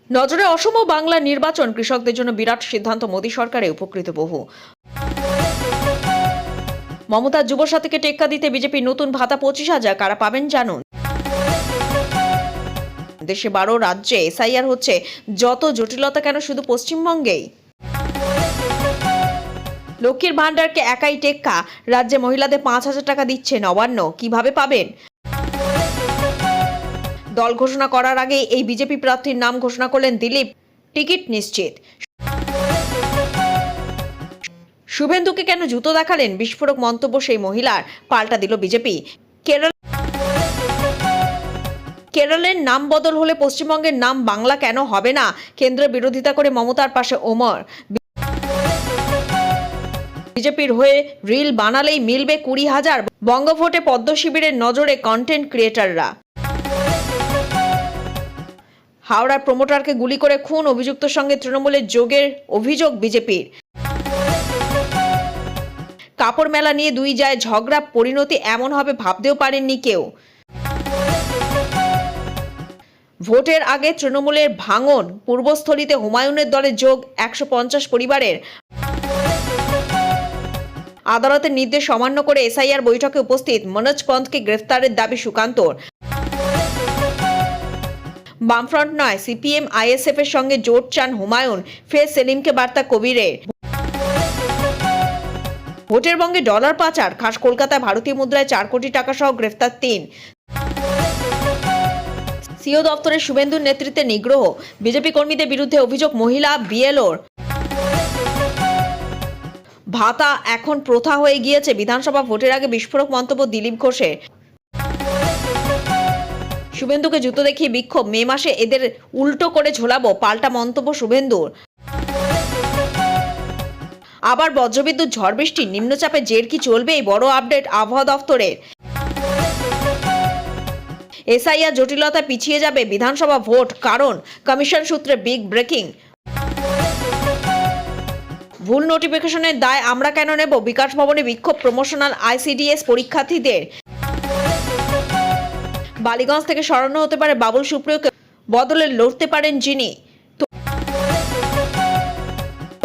নজরে অসম ও বাংলা নির্বাচন, কৃষকদের জন্য বিরাট সিদ্ধান্ত, মোদী সরকারে উপকৃত বহু। মমতার যুবসাথীকে টেক্কা দিতে বিজেপি নতুন ভাতা 25,000, কারা পাবেন জানুন। দেশে 12 রাজ্যে এসআইআর হচ্ছে, যত জটিলতা কেন শুধু পশ্চিমবঙ্গেই? লক্ষ্মীর ভান্ডারকে একাই টেক্কা, রাজ্যে মহিলাদের 5,000 টাকা দিচ্ছে নবান্ন, কিভাবে পাবেন? দল ঘোষণা করার আগে এই বিজেপি প্রার্থীর নাম ঘোষণা করলেন দিলীপ, টিকিট নিশ্চিত। শুভেন্দুকে কেন জুতো দেখালেন, বিস্ফোরক মন্তব্য সেই মহিলার, পাল্টা দিল বিজেপি। কেরলের নাম বদল হলে পশ্চিমবঙ্গের নাম বাংলা কেন হবে না? কেন্দ্রের বিরোধিতা করে মমতার পাশে ওমর। বিজেপির হয়ে রিল বানালেই মিলবে 20,000। বঙ্গভোটে পদ্ম শিবিরের নজরে কন্টেন্ট ক্রিয়েটাররা। হাওড়ার প্রমোটারকে গুলি করে খুন, অভিযুক্তের সঙ্গে তৃণমূলের যোগের অভিযোগ বিজেপির। কাপড় মেলা নিয়ে দুই যায় ঝগড়া, পরিণতি এমন হবে ভাবতেও পারেননি কেউ। ভোটের আগে তৃণমূলের ভাঙন, পূর্বস্থলীতে হুমায়ুনের দলে যোগ 150 পরিবারের। আদালতের নির্দেশ অমান্য করে এসআইআর বৈঠকে উপস্থিত মনোজ পন্থকে গ্রেফতারের দাবি সুকান্তর। বামফ্রন্ট নয়, সিপিএম আইএসএফ এর সঙ্গে জোট চান হুমায়ুন, ফের সেলিমকে বার্তা কবিরের। ভোটের বঙ্গে ডলার পাচার, খাস কলকাতায় ভারতীয় মুদ্রায় 4 কোটি টাকা সহ গ্রেফতার 3। সিও দপ্তরের শুভেন্দুর নেতৃত্বে নিগ্রহ, বিজেপি কর্মীদের বিরুদ্ধে অভিযোগ মহিলা বিএলওর। ভাতা এখন প্রথা হয়ে গিয়েছে, বিধানসভা ভোটের আগে বিস্ফোরক মন্তব্য দিলীপ ঘোষের। শুভেন্দুকে জুতো দেখিয়ে বিক্ষোভ, মে মাসে এদের উল্টো করে ঝোলাবো, পাল্টা মন্তব্য শুভেন্দুর। আবার বজ্রবিদ্যুৎ, ঝড় বৃষ্টি, নিম্নচাপে জের কি চলবে, এই বড় আপডেট আবহাওয়া দফতরের। এসআইআর জটিলতা পিছিয়ে যাবে বিধানসভা ভোট, কারণ কমিশন সূত্রে বিগ ব্রেকিং। ভুল নোটিফিকেশনের দায় আমরা কেন নেব, বিকাশ ভবনে বিক্ষোভ প্রমোশনাল আইসিডিএস পরীক্ষার্থীদের। বালিগঞ্জ থেকে সরানো হতে পারে বাবুল সুপ্রিয়কে, বদলে লড়তে পারেন যিনি।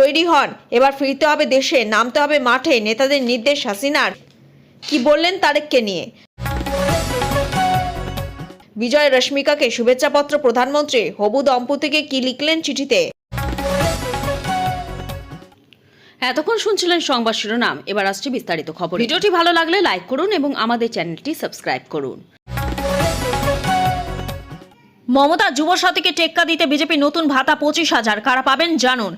তৈরি হন, এবার ফিরতে হবে দেশে, নামতে হবে মাঠে, নেতাদের নির্দেশ হাসিনার। কি বললেন তারেককে নিয়ে? বিজয় রশ্মিকাকে শুভেচ্ছাপত্র প্রধানমন্ত্রী, হবু দম্পতিকে কি লিখলেন চিঠিতে? এতক্ষণ শুনছিলেন সংবাদ শিরোনাম, এবার আসছে বিস্তারিত খবর। ভিডিওটি ভালো লাগলে লাইক করুন এবং আমাদের চ্যানেলটি সাবস্ক্রাইব করুন। মমতা যুবসাথীকে টেক্কা দিতে বিজেপি নতুন ভাতা 25,000, কারা পাবেন জানুন।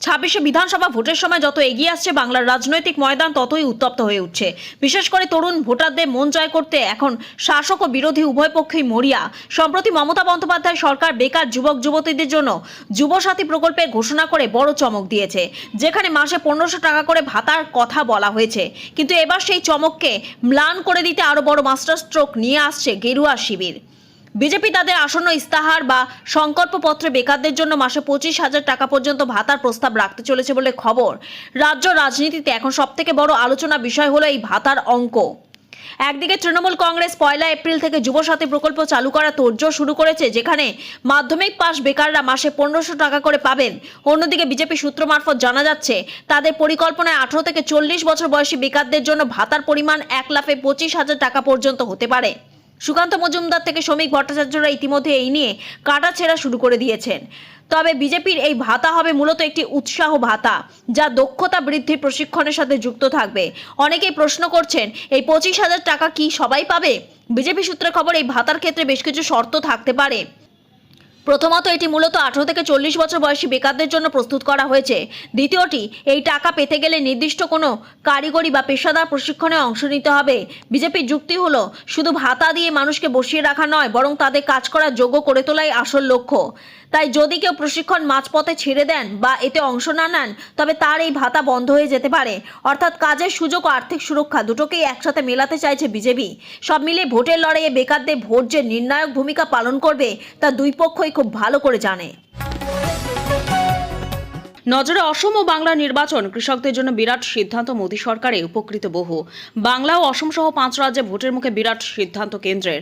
26শে বিধানসভা ভোটের সময় যত এগিয়ে আসছে বাংলার রাজনৈতিক ময়দান, ততই উত্তপ্ত হয়ে উঠছে। বিশেষ করে তরুণ ভোটারদের মন জয় করতে এখন শাসক ও বিরোধী উভয় পক্ষই মরিয়া। সম্প্রতি মমতা বন্দ্যোপাধ্যায় সরকার বেকার যুবক যুবতীদের জন্য যুবসাথী প্রকল্পে ঘোষণা করে বড় চমক দিয়েছে, যেখানে মাসে 1500 টাকা করে ভাতার কথা বলা হয়েছে। কিন্তু এবার সেই চমককে ম্লান করে দিতে আরও বড় মাস্টার স্ট্রোক নিয়ে আসছে গেরুয়া শিবির। বিজেপি তাদের আসন্ন ইস্তাহার বা সংকল্পপত্রে বেকারদের জন্য মাসে 25,000 টাকা পর্যন্ত ভাতার প্রস্তাব রাখতে চলেছে বলে খবর। রাজ্য রাজনীতিতে এখন সবথেকে বড় আলোচনা বিষয় হলো এই ভাতার অঙ্ক। একদিকে তৃণমূল কংগ্রেস 1 এপ্রিল থেকে যুবসাথী প্রকল্প চালু করা তোড়জোড় শুরু করেছে, যেখানে মাধ্যমিক পাশ বেকাররা মাসে 1500 টাকা করে পাবেন। অন্যদিকে বিজেপি সূত্র মারফত জানা যাচ্ছে, তাদের পরিকল্পনায় 18 থেকে 40 বছর বয়সী বেকারদের জন্য ভাতার পরিমাণ 1 লাফে 25,000 টাকা পর্যন্ত হতে পারে। সুকান্ত মজুমদার থেকে শ্রমিক ভট্টাচার্যরা ইতিমধ্যে এই নিয়ে কাটাছেঁড়া শুরু করে দিয়েছেন। তবে বিজেপির এই ভাতা হবে মূলত একটি উৎসাহ ভাতা, যা দক্ষতা বৃদ্ধির প্রশিক্ষণের সাথে যুক্ত থাকবে। অনেকেই প্রশ্ন করছেন, এই 25,000 টাকা কি সবাই পাবে? বিজেপি সূত্রে খবর, এই ভাতার ক্ষেত্রে বেশ কিছু শর্ত থাকতে পারে। প্রথমত, এটি মূলত 18 থেকে 40 বছর বয়সী বেকারদের জন্য প্রস্তুত করা হয়েছে। দ্বিতীয়টি, এই টাকা পেতে গেলে নির্দিষ্ট কোনো কারিগরি বা পেশাদার প্রশিক্ষণে অংশ নিতে হবে। বিজেপির যুক্তি হলো, শুধু ভাতা দিয়ে মানুষকে বসিয়ে রাখা নয়, বরং তাদের কাজ করার যোগ্য করে তোলাই আসল লক্ষ্য। তাই যদি কেউ প্রশিক্ষণ মাঝপথে ছেড়ে দেন বা এতে অংশ না নেন, তবে তার এই ভাতা বন্ধ হয়ে যেতে পারে। অর্থাৎ কাজের সুযোগ ও আর্থিক সুরক্ষা দুটোকেই একসাথে মেলাতে চাইছে বিজেপি। সব মিলিয়ে ভোটের লড়াইয়ে বেকারদের ভোট যে নির্ণায়ক ভূমিকা পালন করবে, তা দুই পক্ষই খুব ভালো করে জানে। নজরে অসম ও বাংলা নির্বাচন, কৃষকদের জন্য বিরাট সিদ্ধান্ত, মোদী সরকারে উপকৃত বহু। বাংলা ও অসম সহ 5 রাজ্যে ভোটের মুখে বিরাট সিদ্ধান্ত কেন্দ্রের।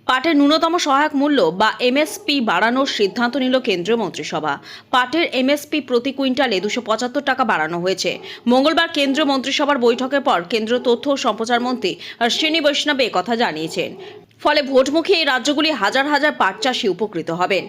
পাটের ন্যূনতম সহায়ক মূল্য বা এমএসপি বাড়ানোর সিদ্ধান্ত নিল কেন্দ্রীয় মন্ত্রিসভা। পাটের এমএসপি প্রতি কুইন্টালে 275 টাকা বাড়ানো হয়েছে। মঙ্গলবার কেন্দ্রীয় মন্ত্রিসভার বৈঠকের পর কেন্দ্রীয় তথ্য ও সম্প্রচার মন্ত্রী অশ্বিনী বৈষ্ণব কথা জানিয়েছেন। ফলে ভোটমুখী এই রাজ্যগুলি হাজার হাজার পাট চাষি উপকৃত হবেন।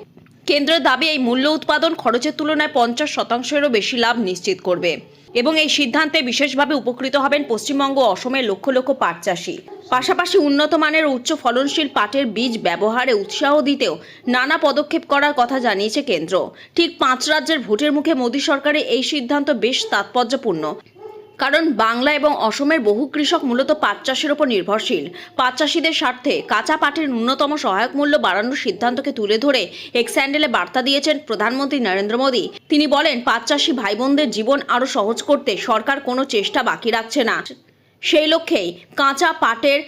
কেন্দ্রের দাবি এই মূল্য উৎপাদন খরচের তুলনায় 50%-এরও বেশি লাভ নিশ্চিত করবে এবং এই সিদ্ধান্তে বিশেষভাবে উপকৃত হবেন পশ্চিমবঙ্গ ও অসমের লক্ষ লক্ষ পাট চাষি। পাশাপাশি উন্নত মানের উচ্চ ফলনশীল পাটের বীজ ব্যবহারে উৎসাহ দিতেও নানা পদক্ষেপ করার কথা জানিয়েছে কেন্দ্র। ঠিক 5 রাজ্যের ভোটের মুখে মোদী সরকারের এই সিদ্ধান্ত বেশ তাৎপর্যপূর্ণ, কারণ বাংলা এবং অসমের বহু কৃষক মূলত পাট চাষের উপর নির্ভরশীল। পাট চাষিদের স্বার্থে কাঁচা পাটের ন্যূনতম সহায়ক মূল্য বাড়ানোর সিদ্ধান্তকে তুলে ধরে এক্স হ্যান্ডেলে বার্তা দিয়েছেন প্রধানমন্ত্রী নরেন্দ্র মোদী। তিনি বলেন, পাট চাষি ভাই বোনদের জীবন আরও সহজ করতে সরকার কোনো চেষ্টা বাকি রাখছে না। সেই লক্ষ্যেই কাঁচা পাটের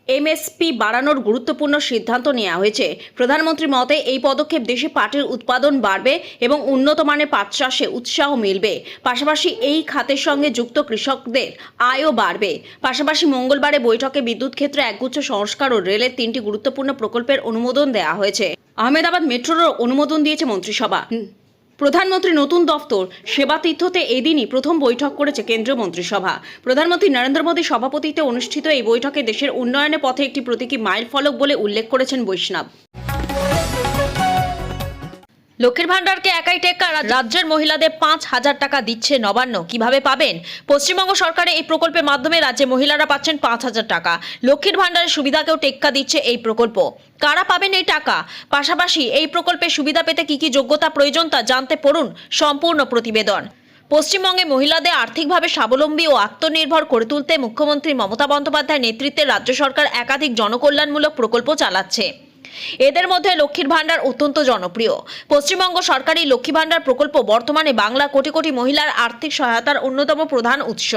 এমএসপি বাড়ানোর গুরুত্বপূর্ণ সিদ্ধান্ত নেওয়া হয়েছে। প্রধানমন্ত্রীর মতে এই পদক্ষেপ দেশে পাটের উৎপাদন বাড়বে এবং উন্নত মানের পাট চাষে উৎসাহ মিলবে। পাশাপাশি এই খাতের সঙ্গে যুক্ত কৃষকদের আয়ও বাড়বে। পাশাপাশি মঙ্গলবারে বৈঠকে বিদ্যুৎ ক্ষেত্রে একগুচ্ছ সংস্কার ও রেলের 3টি গুরুত্বপূর্ণ প্রকল্পের অনুমোদন দেওয়া হয়েছে। আহমেদাবাদ মেট্রোরও অনুমোদন দিয়েছে মন্ত্রিসভা। প্রধানমন্ত্রী নতুন দফতর সেবা তীর্থতে এদিনই প্রথম বৈঠক করেছে কেন্দ্রীয় মন্ত্রিসভা। প্রধানমন্ত্রী নরেন্দ্র মোদীর সভাপতিত্বে অনুষ্ঠিত এই বৈঠকে দেশের উন্নয়নের পথে একটি প্রতীকী মাইল ফলক বলে উল্লেখ করেছেন বৈষ্ণব। লক্ষ্মীর ভান্ডারকে একাই টেক্কা, রাজ্যের মহিলাদের 5,000 টাকা দিচ্ছে নবান্ন। কিভাবে পাবেন? পশ্চিমবঙ্গ সরকারের এই প্রকল্পের মাধ্যমে রাজ্যে মহিলারা পাচ্ছেন 5,000 টাকা। লক্ষ্মীর ভান্ডারের সুবিধাকেও টেক্কা দিচ্ছে এই প্রকল্প। কারা পাবেন এই টাকা? পাশাপাশি এই প্রকল্পের সুবিধা পেতে কি কি যোগ্যতা প্রয়োজন তা জানতে পড়ুন সম্পূর্ণ প্রতিবেদন। পশ্চিমবঙ্গে মহিলাদের আর্থিকভাবে স্বাবলম্বী ও আত্মনির্ভর করে তুলতে মুখ্যমন্ত্রী মমতা বন্দ্যোপাধ্যায়ের নেতৃত্বে রাজ্য সরকার একাধিক জনকল্যাণমূলক প্রকল্প চালাচ্ছে। এদের মধ্যে লক্ষ্মীর ভান্ডার অত্যন্ত জনপ্রিয়। পশ্চিমবঙ্গ সরকারি লক্ষ্মী ভান্ডার প্রকল্প বর্তমানে বাংলা কোটি কোটি মহিলার আর্থিক সহায়তার অন্যতম প্রধান উৎস।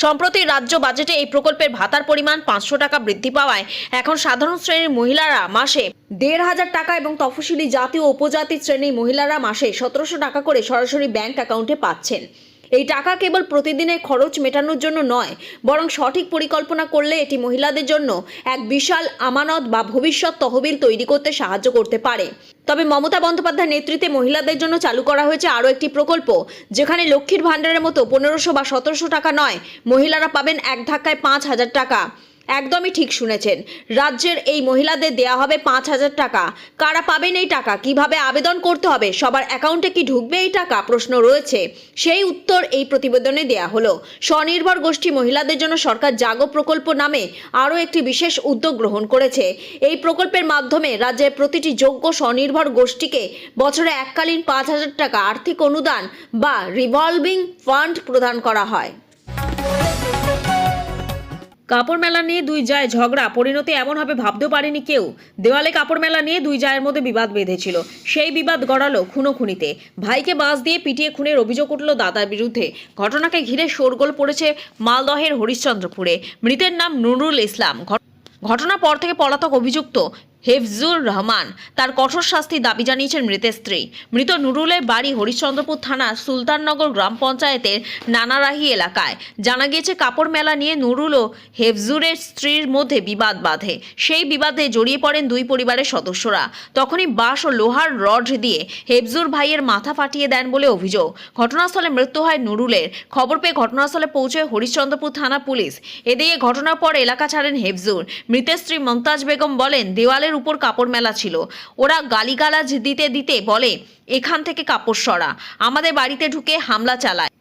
সম্প্রতি রাজ্য বাজেটে এই প্রকল্পের ভাতার পরিমাণ 500 টাকা বৃদ্ধি পাওয়ায় এখন সাধারণ শ্রেণীর মহিলারা মাসে 1,500 টাকা এবং তফসিলি জাতি ও উপজাতি শ্রেণীর মহিলারা মাসে 1700 টাকা করে সরাসরি ব্যাংক অ্যাকাউন্টে পাচ্ছেন। এই টাকা কেবল প্রতিদিনের খরচ মেটানোর জন্য নয়, বরং সঠিক পরিকল্পনা করলে এটি মহিলাদের জন্য এক বিশাল আমানত বা ভবিষ্যৎ তহবিল তৈরি করতে সাহায্য করতে পারে। তবে মমতা বন্দ্যোপাধ্যায়ের নেতৃত্বে মহিলাদের জন্য চালু করা হয়েছে আরও একটি প্রকল্প, যেখানে লক্ষ্মীর ভান্ডারের মতো 1500 বা 1700 টাকা নয়, মহিলারা পাবেন এক ধাক্কায় 5,000 টাকা। একদমই ঠিক শুনেছেন, রাজ্যের এই মহিলাদের দেয়া হবে 5,000 টাকা। কারা পাবেন এই টাকা? কিভাবে আবেদন করতে হবে? সবার অ্যাকাউন্টে কি ঢুকবে এই টাকা? প্রশ্ন রয়েছে, সেই উত্তর এই প্রতিবেদনে দেয়া হলো। স্বনির্ভর গোষ্ঠী মহিলাদের জন্য সরকার জাগো প্রকল্প নামে আরও একটি বিশেষ উদ্যোগ গ্রহণ করেছে। এই প্রকল্পের মাধ্যমে রাজ্যের প্রতিটি যোগ্য স্বনির্ভর গোষ্ঠীকে বছরে এককালীন 5,000 টাকা আর্থিক অনুদান বা রিভলভিং ফান্ড প্রদান করা হয়। কাপড় মেলা নিয়ে দুই জায় ঝগড়া, পরিণতি এমন হবে ভাবতেও পারেনি কেউ। দেওয়ালে কাপড় মেলা নিয়ে দুই জায়ের মধ্যে বিবাদ বেঁধেছিল। সেই বিবাদ গড়ালো খুনোখুনিতে। ভাইকে বাঁশ দিয়ে পিটিয়ে খুনের অভিযোগ উঠল দাদার বিরুদ্ধে। ঘটনাকে ঘিরে শোরগোল পড়েছে মালদহের হরিশ্চন্দ্রপুরে। মৃতের নাম নুরুল ইসলাম। ঘটনার পর থেকে পলাতক অভিযুক্ত হেফজুর রহমান তার কঠোর শাস্তির দাবি জানিয়েছেন মৃতের স্ত্রী। মৃত নুরুলের বাড়ি হরিশ্চন্দ্রপুর থানা সুলতাননগর গ্রাম পঞ্চায়েতের নানারাহি এলাকায়। জানা গিয়েছে, কাপড় মেলা নিয়ে নুরুল ও হেফজুরের স্ত্রীর মধ্যে বিবাদ বাধে। সেই বিবাদে জড়িয়ে পড়েন দুই পরিবারের সদস্যরা। তখনই বাঁশ ও লোহার রড দিয়ে হেফজুর ভাইয়ের মাথা ফাটিয়ে দেন বলে অভিযোগ। ঘটনাস্থলে মৃত্যু হয় নুরুলের। খবর পেয়ে ঘটনাস্থলে পৌঁছয় হরিশ্চন্দ্রপুর থানা পুলিশ। এদিকে ঘটনার পর এলাকা ছাড়েন হেফজুর। মৃতের স্ত্রী মমতাজ বেগম বলেন, দেওয়ালের উপর কাপড় মেলা ছিল। ওরা গালিগালাজ দিতে দিতে বলে, এখান থেকে কাপড় সরা। আমাদের বাড়িতে ঢুকে হামলা চালায়।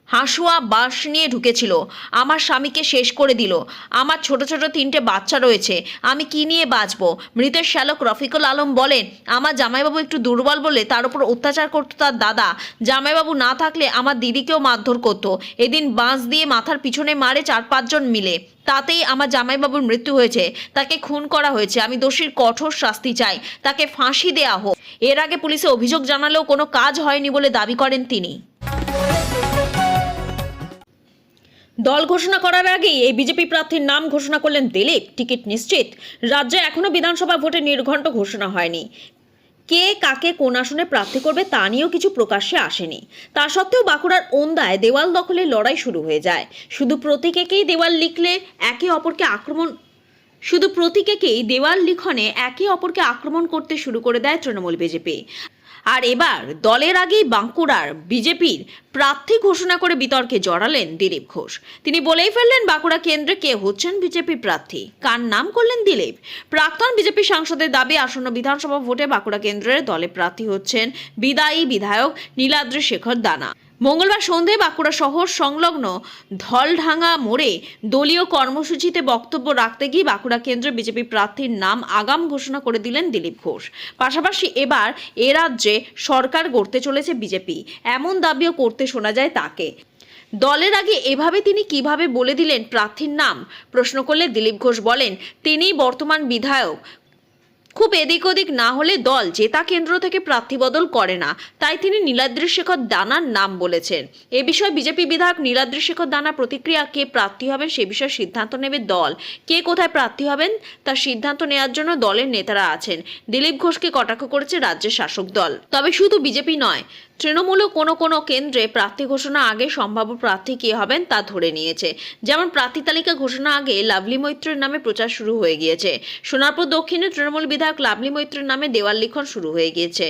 হাঁসুয়া বাঁশ নিয়ে ঢুকেছিল। আমার স্বামীকে শেষ করে দিল। আমার ছোট ছোট 3টে বাচ্চা রয়েছে, আমি কি নিয়ে বাঁচব? মৃতের শ্যালক রফিকুল আলম বলেন, আমার জামাইবাবু একটু দুর্বল বলে তার উপর অত্যাচার করতো তার দাদা। জামাইবাবু না থাকলে আমার দিদিকেও মারধর করতো। এদিন বাঁশ দিয়ে মাথার পিছনে মারে 4-5 জন মিলে। তাতেই আমার জামাইবাবুর মৃত্যু হয়েছে। তাকে খুন করা হয়েছে। আমি দোষীর কঠোর শাস্তি চাই। তাকে ফাঁসি দেয়া হোক। এর আগে পুলিশে অভিযোগ জানালেও কোনো কাজ হয়নি বলে দাবি করেন তিনি। দল ঘোষণা করার আগেই এই বিজেপি প্রার্থীর নাম ঘোষণা করলেন দিলীপ। টিকিট নিশ্চিত। রাজ্যে এখনও বিধানসভা ভোটে নির্ঘণ্ট ঘোষণা হয়নি। কে কাকে কোন আসনে প্রার্থী করবে তা নিয়েও কিছু প্রকাশ্যে আসেনি। তা সত্ত্বেও বাঁকুড়ার ওন্দায় দেওয়াল দখলের লড়াই শুরু হয়ে যায়। শুধু প্রতীকেকেই দেওয়াল লিখলে একে অপরকে আক্রমণ শুধু প্রতীকেকেই দেওয়াল লিখনে একে অপরকে আক্রমণ করতে শুরু করে দেয় তৃণমূল বিজেপি। আর এবার দলের আগেই বাঁকুড়ার বিজেপির প্রার্থী ঘোষণা করে বিতর্কে জড়ালেন দিলীপ ঘোষ। তিনি বলেই ফেললেন বাঁকুড়া কেন্দ্রে কে হচ্ছেন বিজেপি প্রার্থী, কার নাম করলেন দিলীপ। প্রাক্তন বিজেপি সাংসদের দাবি, আসন্ন বিধানসভা ভোটে বাঁকুড়া কেন্দ্রের দলে প্রার্থী হচ্ছেন বিদায়ী বিধায়ক নীলাদ্রি শেখর দানা। মঙ্গলবার সন্ধে বাঁকুড়া শহর সংলগ্ন ধলঢাঙ্গা মোড়ে দলীয় কর্মসূচিতে বক্তব্য রাখতে গিয়ে বাঁকুড়া কেন্দ্রে বিজেপি প্রার্থীর নাম আগাম ঘোষণা করে দিলেন দিলীপ ঘোষ। পাশাপাশি এবার এ রাজ্যে সরকার গড়তে চলেছে বিজেপি, এমন দাবিও করতে শোনা যায় তাকে। দলের আগে এভাবে তিনি কিভাবে বলে দিলেন প্রার্থীর নাম প্রশ্ন করলে দিলীপ ঘোষ বলেন, তিনিই বর্তমান বিধায়ক। খুব এদিক ওদিক না হলে দল জেতা কেন্দ্র থেকে প্রার্থী বদল করে না, তাই তিনি নীলাদ্রি শেখর দানার নাম বলেছেন। এ বিষয়ে বিজেপি বিধায়ক নীলাদ্রি শেখর দানা প্রতিক্রিয়া, কে প্রার্থী হবেন সে বিষয়ে সিদ্ধান্ত নেবে দল, কে কোথায় প্রার্থী হবেন তার সিদ্ধান্ত নেওয়ার জন্য দলের নেতারা আছেন। দিলীপ ঘোষকে কটাক্ষ করেছে রাজ্যের শাসক দল। তবে শুধু বিজেপি নয়, তৃণমূলও কোনো কেন্দ্রে প্রার্থী ঘোষণা আগে সম্ভাব্য প্রার্থী কে হবেন তা ধরে নিয়েছে। যেমন প্রার্থী তালিকা ঘোষণা আগে লাভলি মৈত্রের নামে প্রচার শুরু হয়ে গিয়েছে। সোনারপুর দক্ষিণে তৃণমূল বিধায়ক লাভলি মৈত্রের নামে দেওয়াল লিখন শুরু হয়ে গিয়েছে।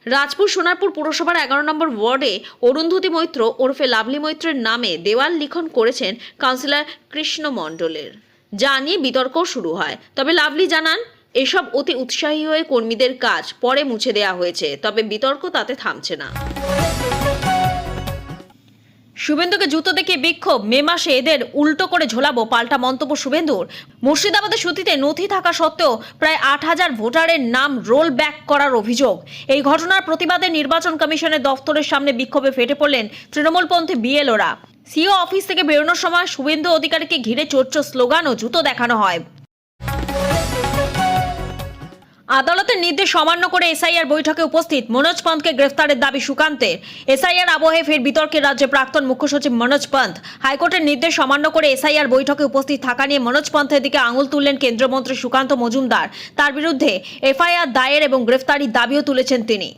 রাজপুর সোনারপুর পুরসভার 11 নম্বর ওয়ার্ডে অরুন্ধতী মৈত্র ওরফে লাভলি মৈত্রের নামে দেওয়াল লিখন করেছেন কাউন্সিলর কৃষ্ণ মণ্ডলের, যা নিয়ে বিতর্ক শুরু হয়। তবে লাভলি জানান, এসব অতি উৎসাহী হয়ে কর্মীদের কাজ পরে মুছে দেওয়া হয়েছে, তবে বিতর্ক তাতে থামছে না। শুভেন্দুকে জুতো দেখে বিক্ষোভ, মে মাসে এদের উল্টো করে ঝোলাবো, পাল্টা মন্তব্য শুভেন্দুর। মুর্শিদাবাদের সুতিতে নথি থাকা সত্ত্বেও প্রায় 8,000 ভোটারের নাম রোল ব্যাক করার অভিযোগ। এই ঘটনার প্রতিবাদে নির্বাচন কমিশনের দফতরের সামনে বিক্ষোভে ফেটে পড়লেন তৃণমূলপন্থী বিএলওরা। সিও অফিস থেকে বেরোনোর সময় শুভেন্দু অধিকারীকে ঘিরে চোরচোর স্লোগান ও জুতো দেখানো হয়। আদালতের নির্দেশ অমান্য করে এসআইআর বৈঠকে উপস্থিত মনোজ পন্থকে গ্রেফতারের দাবি সুকান্তের। এসআইআর আবহে ফের বিতর্কে রাজ্যে প্রাক্তন মুখ্য সচিব মনোজ পন্থ। হাইকোর্টের নির্দেশ অমান্য করে এসআইআর বৈঠকে উপস্থিত থাকা নিয়ে মনোজ পন্থের দিকে আঙুল তুললেন কেন্দ্রীয় মন্ত্রী সুকান্ত মজুমদার। তার বিরুদ্ধে এফআইআর দায়ের এবং গ্রেফতারির দাবিও তুলেছেন তিনি।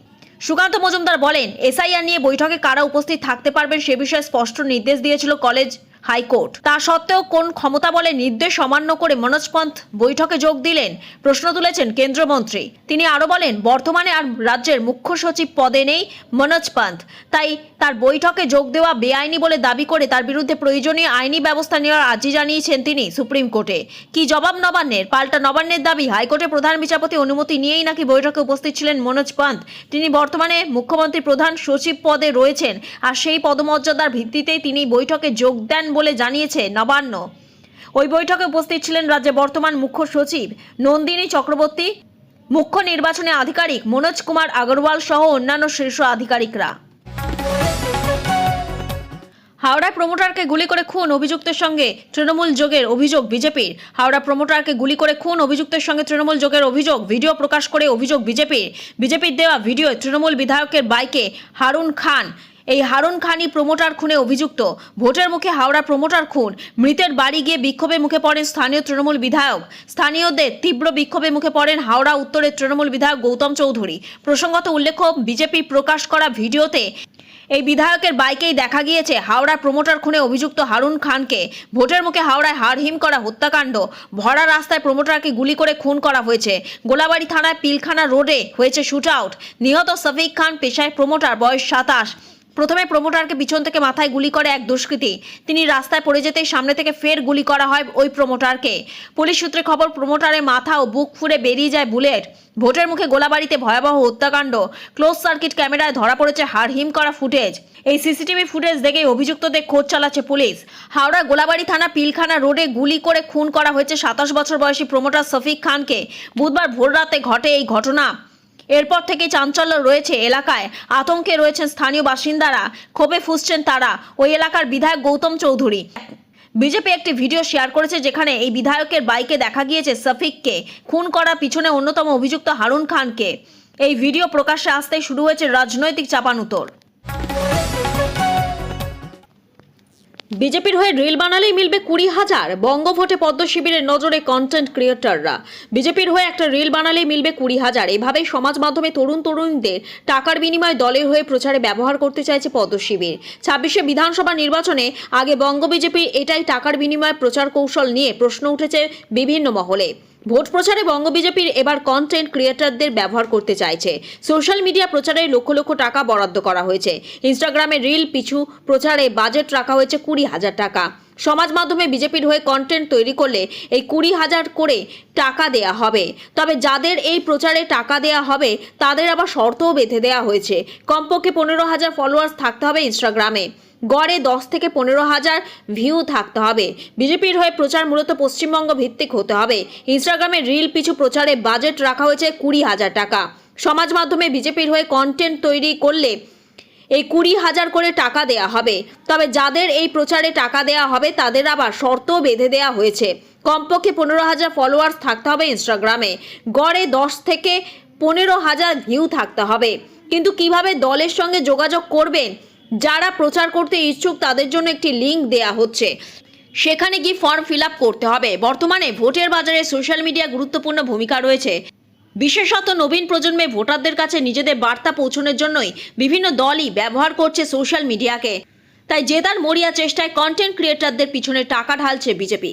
সুকান্ত মজুমদার বলেন, এসআইআর নিয়ে বৈঠকে কারা উপস্থিত থাকতে পারবেন সে বিষয়ে স্পষ্ট নির্দেশ দিয়েছিল কলেজ হাইকোর্ট। তা সত্ত্বেও কোন ক্ষমতা বলে নির্দেশ অমান্য করে মনোজ পন্থ বৈঠকে যোগ দিলেন, প্রশ্ন তুলেছেন কেন্দ্রমন্ত্রী। তিনি আরো বলেন, বর্তমানে আর রাজ্যের মুখ্য সচিব পদে নেই মনোজ পন্থ, তাই তার বৈঠকে যোগ দেওয়া বেআইনি বলে দাবি করে তার বিরুদ্ধে প্রয়োজনীয় আইনি ব্যবস্থা নেওয়ার আর্জি জানিয়েছেন তিনি সুপ্রিম কোর্টে। কি জবাব নবান্নের? পাল্টা নবান্নের দাবি, হাইকোর্টের প্রধান বিচারপতি অনুমতি নিয়েই নাকি বৈঠকে উপস্থিত ছিলেন মনোজ পন্থ। তিনি বর্তমানে মুখ্যমন্ত্রী প্রধান সচিব পদে রয়েছেন, আর সেই পদমর্যাদার ভিত্তিতেই তিনি বৈঠকে যোগ দেন বলে জানিয়েছে নবান্ন। ওই বৈঠকে উপস্থিত ছিলেন রাজ্যের বর্তমান মুখ্য সচিব নন্দিনী চক্রবর্তী, মুখ্য নির্বাচনী আধিকারিক মনোজ কুমার আগরওয়াল সহ অন্যান্য শীর্ষ আধিকারিকরা। হাওড়ায় প্রমোটারকে গুলি করে খুন, অভিযুক্তের সঙ্গে তৃণমূল যোগের অভিযোগ বিজেপির। হাওড়া প্রমোটারকে গুলি করে খুন, অভিযুক্তের সঙ্গে তৃণমূল যোগের অভিযোগ। ভিডিও প্রকাশ করে অভিযোগ বিজেপির দেওয়া ভিডিও তৃণমূল বিধায়কের বাইকে হারুন খান। এই হারুন খানই প্রমোটার খুনে অভিযুক্ত। ভোটের মুখে হাওড়া প্রমোটার খুন, মৃতের বাড়ি গিয়ে বিক্ষোভে মুখে পড়েন স্থানীয় তৃণমূল বিধায়ক। স্থানীয়দের তীব্র বিক্ষোভে মুখে পড়েন হাওড়া উত্তরের তৃণমূল বিধায়ক গৌতম চৌধুরী। প্রসঙ্গত উল্লেখ্য, বিজেপি প্রকাশ করা ভিডিওতে এই বিধায়কের বাইকেই দেখা গিয়েছে হাওড়া প্রমোটার খুনে অভিযুক্ত হারুন খানকে। ভোটের মুখে হাওড়ায় হাড়হিম করা হত্যাকাণ্ড, ভরা রাস্তায় প্রমোটারকে গুলি করে খুন করা হয়েছে। গোলাবাড়ি থানায় পিলখানা রোডে হয়েছে শুট আউট। নিহত সফিক খান পেশায় প্রমোটার, বয়স 27। প্রথমে প্রমোটারকে পিছন থেকে মাথায় গুলি করে এক দুষ্কৃতী। তিনি রাস্তায় পড়ে যেতেই সামনে থেকে ফের গুলি করা হয় ওই প্রমোটারকে। পুলিশ সূত্রে খবর, প্রমোটারের মাথা ও বুক ফুঁড়ে বেরিয়ে যায় বুলেট। ভোটের মুখে গোলাবাড়িতে ভয়াবহ হত্যাকাণ্ড, ক্লোজ সার্কিট ক্যামেরায় ধরা পড়েছে হাড়হিম করা ফুটেজ। এই সিসিটিভি ফুটেজ দেখেই অভিযুক্তদের খোঁজ চালাচ্ছে পুলিশ। হাওড়া গোলাবাড়ি থানা পিলখানা রোডে গুলি করে খুন করা হয়েছে 27 বছর বয়সী প্রমোটার সফিক খানকে। বুধবার ভোররাতে ঘটে এই ঘটনা। এরপর থেকে চাঞ্চল্য রয়েছে এলাকায়, আতঙ্কে রয়েছেন স্থানীয় বাসিন্দারা, ক্ষোভে ফুঁসছেন তারা। ওই এলাকার বিধায়ক গৌতম চৌধুরী। বিজেপি একটি ভিডিও শেয়ার করেছে যেখানে এই বিধায়কের বাইকে দেখা গিয়েছে সফিককে। খুন করার পিছনে অন্যতম অভিযুক্ত হারুন খানকে। এই ভিডিও প্রকাশ্যে আসতেই শুরু হয়েছে রাজনৈতিক চাপানুতোর। বিজেপির হয়ে রিল বানালেই মিলবে 20,000। বঙ্গভোটে পদ্ম শিবিরের নজরে কন্টেন্ট ক্রিয়েটররা। বিজেপির হয়ে একটা রিল বানালেই মিলবে 20,000। এভাবেই সমাজ মাধ্যমে তরুণীদের টাকার বিনিময়ে দলের হয়ে প্রচারে ব্যবহার করতে চাইছে পদ্ম শিবির। 26শে বিধানসভা নির্বাচনে আগে বঙ্গ বিজেপির এটাই টাকার বিনিময়ে প্রচার কৌশল নিয়ে প্রশ্ন উঠেছে বিভিন্ন মহলে। ভোট প্রচারে বঙ্গ বিজেপির এবার কন্টেন্ট ক্রিয়েটরদের ব্যবহার করতে চাইছে। সোশ্যাল মিডিয়া প্রচারে লক্ষ লক্ষ টাকা বরাদ্দ করা হয়েছে। ইনস্টাগ্রামে রিল পিছু প্রচারে বাজেট রাখা হয়েছে 20,000 টাকা। সমাজ মাধ্যমে বিজেপির হয়ে কন্টেন্ট তৈরি করলে এই 20,000 করে টাকা দেয়া হবে। তবে যাদের এই প্রচারে টাকা দেয়া হবে তাদের আবার শর্তও বেঁধে দেওয়া হয়েছে। কমপক্ষে 15,000 ফলোয়ার্স থাকতে হবে ইনস্টাগ্রামে। গড়ে 10 থেকে 15,000 ভিউ থাকতে হবে। বিজেপির হয়ে প্রচার মূলত পশ্চিমবঙ্গ ভিত্তিক হতে হবে। ইনস্টাগ্রামে রিল পিছু প্রচারে বাজেট রাখা হয়েছে 20,000 টাকা। সমাজ মাধ্যমে বিজেপির হয়ে কন্টেন্ট তৈরি করলে এই 20,000 করে টাকা দেয়া হবে। তবে যাদের এই প্রচারে টাকা দেয়া হবে তাদের আবার শর্তও বেঁধে দেওয়া হয়েছে। কমপক্ষে 15,000 ফলোয়ার্স থাকতে হবে ইনস্টাগ্রামে। গড়ে 10 থেকে 15,000 ভিউ থাকতে হবে। কিন্তু কিভাবে দলের সঙ্গে যোগাযোগ করবেন? যারা প্রচার করতে ইচ্ছুক তাদের জন্য একটি লিঙ্ক দেয়া হচ্ছে। সেখানে গিয়ে ফর্ম ফিল আপ করতে হবে। বর্তমানে ভোটের বাজারে সোশ্যাল মিডিয়া গুরুত্বপূর্ণ ভূমিকা রয়েছে। বিশেষত নবীন প্রজন্মে ভোটারদের কাছে নিজেদের বার্তা পৌঁছানোর জন্যই বিভিন্ন দলই ব্যবহার করছে সোশ্যাল মিডিয়াকে। তাই জেদার মরিয়া চেষ্টায় কন্টেন্ট ক্রিয়েটরদের পিছনে টাকা ঢালছে বিজেপি।